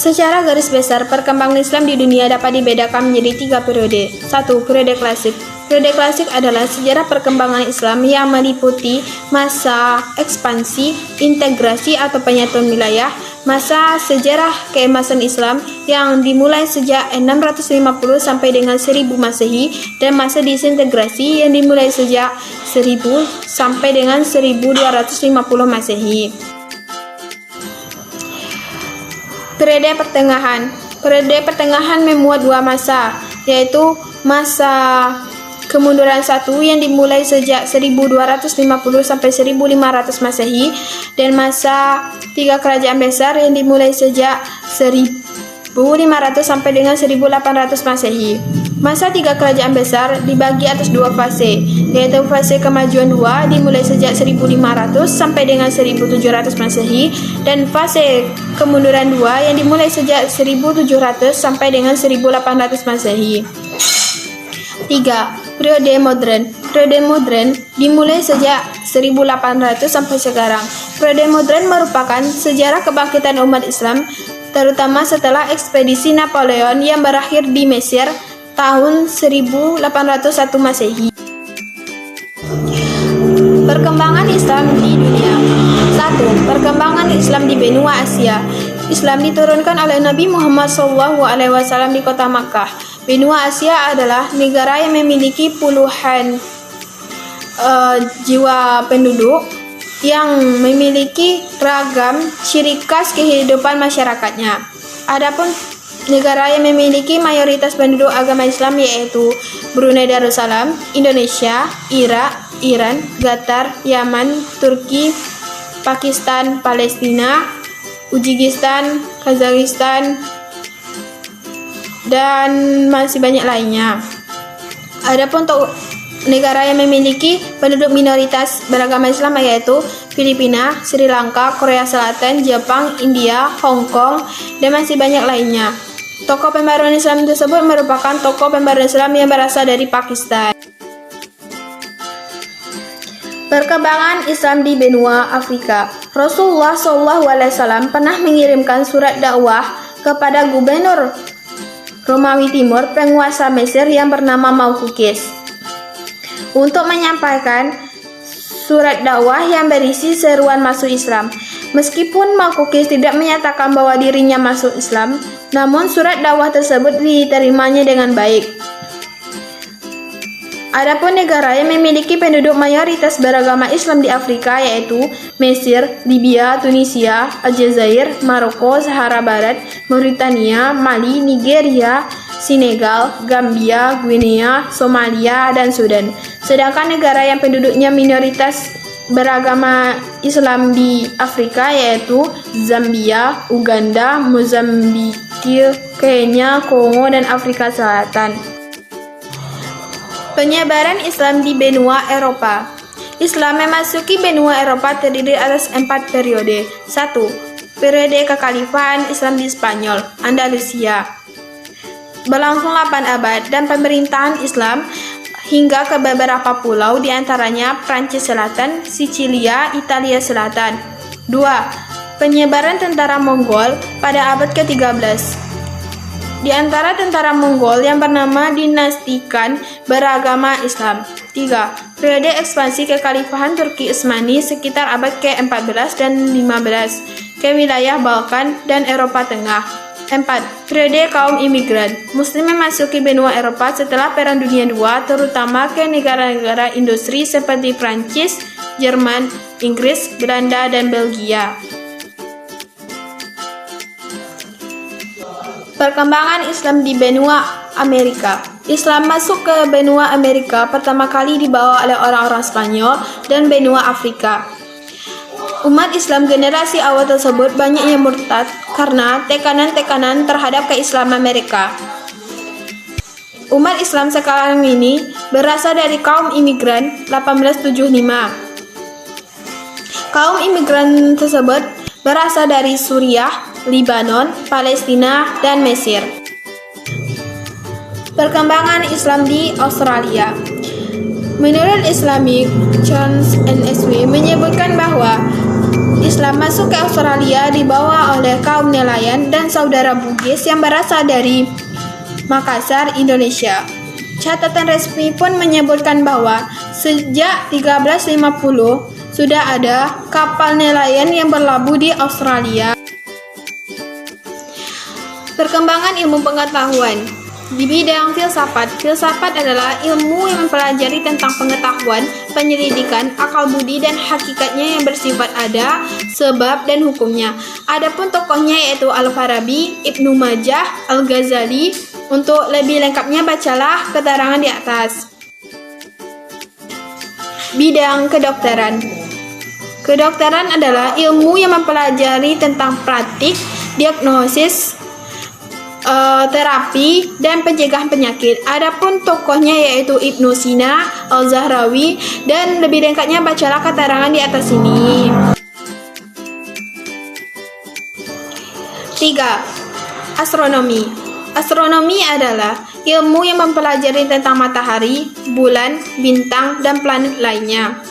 Secara garis besar, perkembangan Islam di dunia dapat dibedakan menjadi 3 periode. 1. Periode klasik. Periode klasik adalah sejarah perkembangan Islam yang meliputi masa ekspansi, integrasi atau penyatuan wilayah, masa sejarah keemasan Islam yang dimulai sejak 650 sampai dengan 1000 Masehi, dan masa disintegrasi yang dimulai sejak 1000 sampai dengan 1250 Masehi. Periode pertengahan. Periode pertengahan memuat 2 masa, yaitu masa kemunduran 1 yang dimulai sejak 1250 sampai 1500 Masehi, dan masa 3 kerajaan besar yang dimulai sejak 1500 sampai dengan 1800 Masehi. Masa 3 kerajaan besar dibagi atas 2 fase, yaitu fase kemajuan 2 dimulai sejak 1500 sampai dengan 1700 Masehi, dan fase kemunduran 2 yang dimulai sejak 1700 sampai dengan 1800 Masehi. 3. Periode modern. Periode modern dimulai sejak 1800 sampai sekarang. Periode modern merupakan sejarah kebangkitan umat Islam, terutama setelah ekspedisi Napoleon yang berakhir di Mesir tahun 1801 Masehi. Perkembangan Islam di dunia. 1. Perkembangan Islam di benua Asia. Islam diturunkan oleh Nabi Muhammad SAW di kota Makkah. Benua Asia adalah negara yang memiliki puluhan jiwa penduduk yang memiliki ragam ciri khas kehidupan masyarakatnya. Adapun negara yang memiliki mayoritas penduduk agama Islam yaitu Brunei Darussalam, Indonesia, Irak, Iran, Qatar, Yaman, Turki, Pakistan, Palestina, Uzbekistan, Kazakhstan, dan masih banyak lainnya. Adapun untuk negara yang memiliki penduduk minoritas beragama Islam yaitu Filipina, Sri Lanka, Korea Selatan, Jepang, India, Hong Kong, dan masih banyak lainnya. Tokoh pembaruan Islam tersebut merupakan tokoh pembaruan Islam yang berasal dari Pakistan. Perkembangan Islam di benua Afrika. Rasulullah SAW pernah mengirimkan surat dakwah kepada gubernur Romawi Timur, penguasa Mesir yang bernama Maukukis, untuk menyampaikan surat dakwah yang berisi seruan masuk Islam. Meskipun Maukukis tidak menyatakan bahwa dirinya masuk Islam, namun surat dakwah tersebut diterimanya dengan baik. Adapun negara yang memiliki penduduk mayoritas beragama Islam di Afrika yaitu Mesir, Libya, Tunisia, Aljazair, Maroko, Sahara Barat, Mauritania, Mali, Nigeria, Senegal, Gambia, Guinea, Somalia, dan Sudan. Sedangkan negara yang penduduknya minoritas beragama Islam di Afrika yaitu Zambia, Uganda, Mozambik, Kenya, Kongo, dan Afrika Selatan. Penyebaran Islam di benua Eropa. Islam memasuki benua Eropa terdiri atas 4 periode. 1. Periode kekhalifahan Islam di Spanyol, Andalusia, berlangsung 8 abad, dan pemerintahan Islam hingga ke beberapa pulau diantaranya Prancis Selatan, Sicilia, Italia Selatan. 2. Penyebaran tentara Mongol pada abad ke-13. Di antara tentara Mongol yang bernama dinasti Khan beragama Islam. 3. Periode ekspansi kekhalifahan Turki Utsmani sekitar abad ke-14 dan 15 ke wilayah Balkan dan Eropa Tengah. 4. Periode kaum imigran. Muslim memasuki benua Eropa setelah Perang Dunia II, terutama ke negara-negara industri seperti Prancis, Jerman, Inggris, Belanda, dan Belgia. Perkembangan Islam di benua Amerika. Islam masuk ke benua Amerika pertama kali dibawa oleh orang-orang Spanyol dan benua Afrika. Umat Islam generasi awal tersebut banyak yang murtad karena tekanan-tekanan terhadap keislaman mereka. Umat Islam sekarang ini berasal dari kaum imigran 1875. Kaum imigran tersebut berasal dari Suriah, Lebanon, Palestina, dan Mesir. Perkembangan Islam di Australia. Menurut Islamic Church NSW menyebutkan bahwa Islam masuk ke Australia dibawa oleh kaum nelayan dan saudara Bugis yang berasal dari Makassar, Indonesia. Catatan resmi pun menyebutkan bahwa sejak 1350 sudah ada kapal nelayan yang berlabuh di Australia. Perkembangan ilmu pengetahuan di bidang filsafat. Filsafat adalah ilmu yang mempelajari tentang pengetahuan, penyelidikan, akal budi dan hakikatnya yang bersifat ada, sebab dan hukumnya. Adapun tokohnya yaitu Al-Farabi, Ibnu Majah, Al-Ghazali. Untuk lebih lengkapnya bacalah keterangan di atas. Bidang kedokteran. Kedokteran adalah ilmu yang mempelajari tentang praktik, diagnosis, terapi, dan pencegahan penyakit. Adapun tokohnya yaitu Ibnu Sina, Al-Zahrawi, dan lebih lengkapnya bacalah keterangan di atas ini. 3. Astronomi. Astronomi adalah ilmu yang mempelajari tentang matahari, bulan, bintang, dan planet lainnya.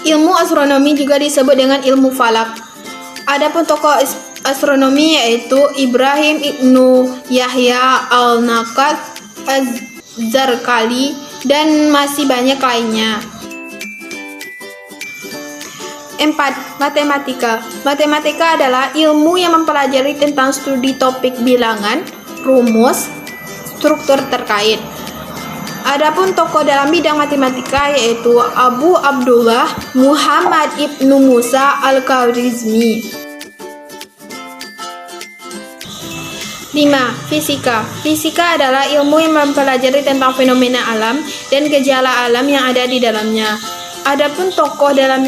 Ilmu astronomi juga disebut dengan ilmu falak. Adapun tokoh astronomi yaitu Ibrahim Ibnu Yahya Al-Nakad Az-Zarkali dan masih banyak lainnya. 4. Matematika. Matematika adalah ilmu yang mempelajari tentang studi topik bilangan, rumus, struktur terkait. Adapun tokoh dalam bidang matematika yaitu Abu Abdullah Muhammad Ibnu Musa Al-Khwarizmi. 5. Fisika. Fisika adalah ilmu yang mempelajari tentang fenomena alam dan gejala alam yang ada di dalamnya. Adapun tokoh dalam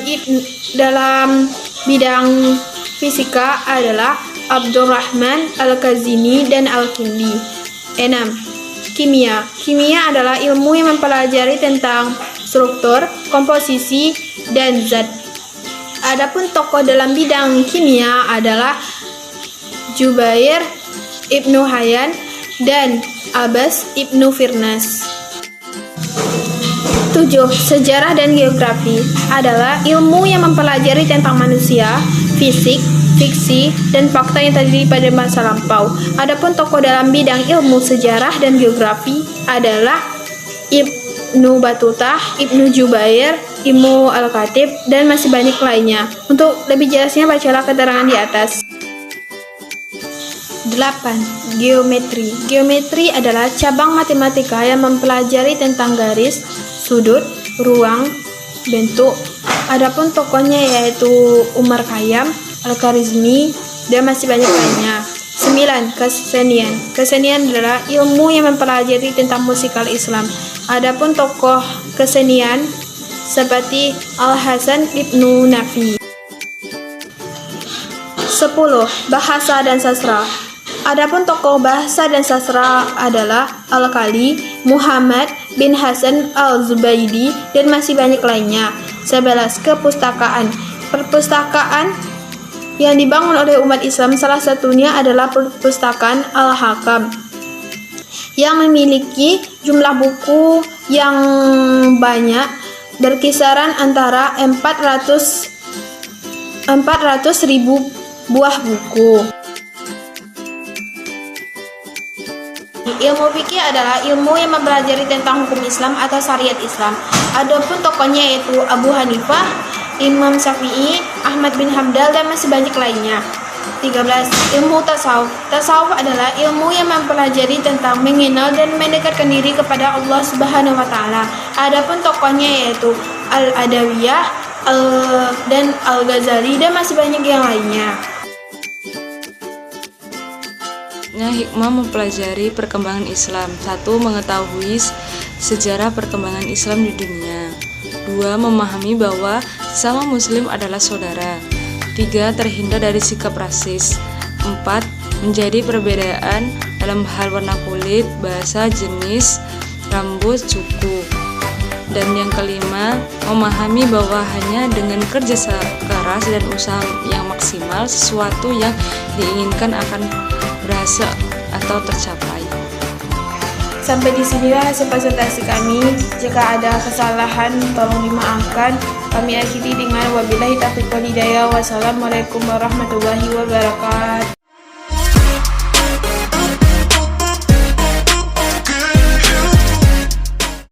bidang fisika adalah Abdurrahman Al-Kazimi dan Al-Kindi. 6. Kimia. Kimia adalah ilmu yang mempelajari tentang struktur, komposisi, dan zat. Adapun tokoh dalam bidang kimia adalah Jubair Ibnu Hayyan dan Abbas Ibnu Firnas. 7. Sejarah dan geografi adalah ilmu yang mempelajari tentang manusia, fisik, fiksi, dan fakta yang terjadi pada masa lampau. Adapun tokoh dalam bidang ilmu sejarah dan geografi adalah Ibnu Battuta, Ibnu Jubair, Ibnu Al-Khatib, dan masih banyak lainnya. Untuk lebih jelasnya bacalah keterangan di atas. 8. Geometri. Geometri adalah cabang matematika yang mempelajari tentang garis, sudut, ruang, bentuk. Adapun tokohnya yaitu Umar Khayyam, Al-Khwarizmi, dan masih banyak lainnya. 9. Kesenian. Kesenian adalah ilmu yang mempelajari tentang musikal Islam. Adapun tokoh kesenian seperti Al-Hasan Ibnu Nafi. 10. Bahasa dan sastra. Adapun tokoh bahasa dan sastra adalah Al-Kali, Muhammad bin Hasan Al-Zubaidi, dan masih banyak lainnya. 11. Kepustakaan. Perpustakaan yang dibangun oleh umat Islam salah satunya adalah Perpustakaan Al-Hakam yang memiliki jumlah buku yang banyak berkisaran antara 400.000 buah buku. Ilmu fikih adalah ilmu yang mempelajari tentang hukum Islam atau syariat Islam. Adapun tokohnya yaitu Abu Hanifah, Imam Syafi'i, Ahmad bin Hanbal, dan masih banyak lainnya. 13. Ilmu tasawuf. Tasawuf adalah ilmu yang mempelajari tentang mengenal dan mendekatkan diri kepada Allah Subhanahu wa taala. Adapun tokohnya yaitu Al-Adawiyah, dan Al-Ghazali, dan masih banyak yang lainnya. Hikmah mempelajari perkembangan Islam. 1. Mengetahui sejarah perkembangan Islam di dunia. 2. Memahami bahwa sesama muslim adalah saudara. 3. Terhindar dari sikap rasis. 4. Menjadi perbedaan dalam hal warna kulit, bahasa, jenis, rambut, suku. Dan yang kelima, memahami bahwa hanya dengan kerja keras dan usaha yang maksimal, sesuatu yang diinginkan akan berhasil atau tercapai. Sampai di sinilah hasil presentasi kami. Jika ada kesalahan, tolong dimaafkan. Kami akhiri dengan wabillahi taufiq wal hidayah. Wassalamualaikum warahmatullahi wabarakatuh.